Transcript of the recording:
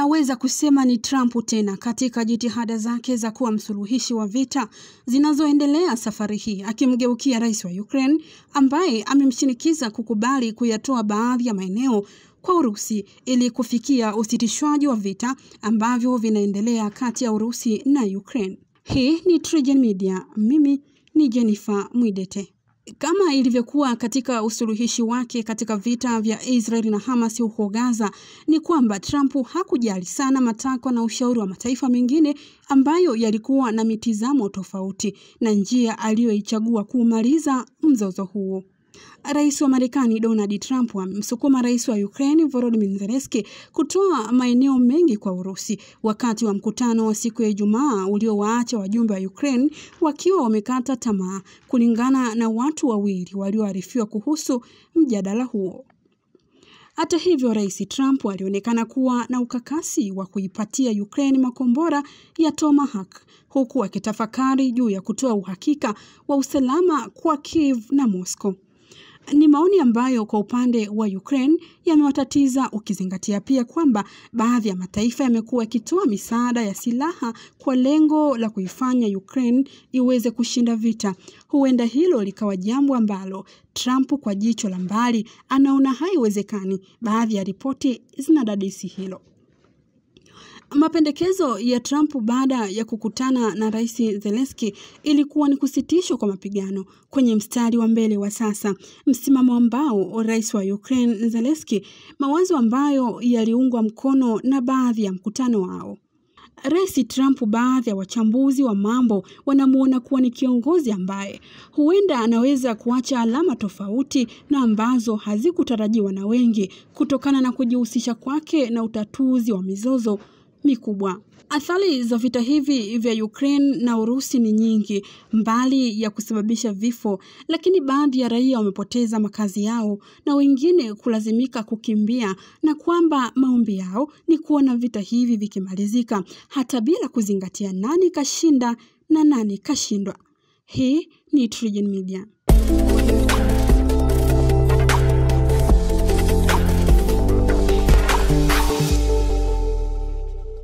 Naweza kusema ni Trump tena katika jitihada zake za kuwa msuluhishi wa vita zinazoendelea safari hii, akimgeukia rais wa Ukraine ambaye amemshinikiza kukubali kuyatoa baadhi ya maeneo kwa Urusi ili kufikia usitishwaji wa vita ambavyo vinaendelea kati ya Urusi na Ukraine. Hii ni TriGen Media. Mimi ni Jennifer Mwidete. Kama ilivyokuwa katika usuluhishi wake katika vita vya Israeli na Hamas huko Gaza, ni kwamba Trump hakujali sana matakwa na ushauri wa mataifa mengine ambayo yalikuwa na mitizamo tofauti na njia aliyoichagua kumaliza mzozo huo. Rais wa Marekani Donald Trump amemsukuma rais wa Ukraine Volodymyr Zelensky kutoa maeneo mengi kwa Urusi wakati wa mkutano wa siku ya Ijumaa uliowaacha wajumbe wa Ukraine wakiwa wamekata tamaa, kulingana na watu wawili walioarifiwa kuhusu mjadala huo. Hata hivyo, Rais Trump alionekana kuwa na ukakasi wa kuipatia Ukraine makombora ya Tomahawk, huku akitafakari juu ya kutoa uhakika wa usalama kwa Kiev na Moscow. Ni maoni ambayo kwa upande wa Ukraine yamewatatiza, ukizingatia pia kwamba baadhi ya mataifa yamekuwa yakitoa misaada ya silaha kwa lengo la kuifanya Ukraine iweze kushinda vita. Huenda hilo likawa jambo ambalo Trump kwa jicho la mbali anaona haiwezekani. Baadhi ya ripoti zinadadisi hilo. Mapendekezo ya Trump baada ya kukutana na Rais Zelensky ilikuwa ni kusitishwa kwa mapigano kwenye mstari wa mbele wa sasa, msimamo ambao Rais wa Ukraine Zelensky, mawazo ambayo yaliungwa mkono na baadhi ya mkutano wao. Rais Trump, baadhi ya wachambuzi wa mambo wanamuona kuwa ni kiongozi ambaye huenda anaweza kuacha alama tofauti na ambazo hazikutarajiwa na wengi kutokana na kujihusisha kwake na utatuzi wa mizozo mikubwa. Athari za vita hivi vya Ukraine na Urusi ni nyingi, mbali ya kusababisha vifo, lakini baadhi ya raia wamepoteza makazi yao na wengine kulazimika kukimbia, na kwamba maombi yao ni kuona vita hivi vikimalizika, hata bila kuzingatia nani kashinda na nani kashindwa. Hii ni TriGen Media.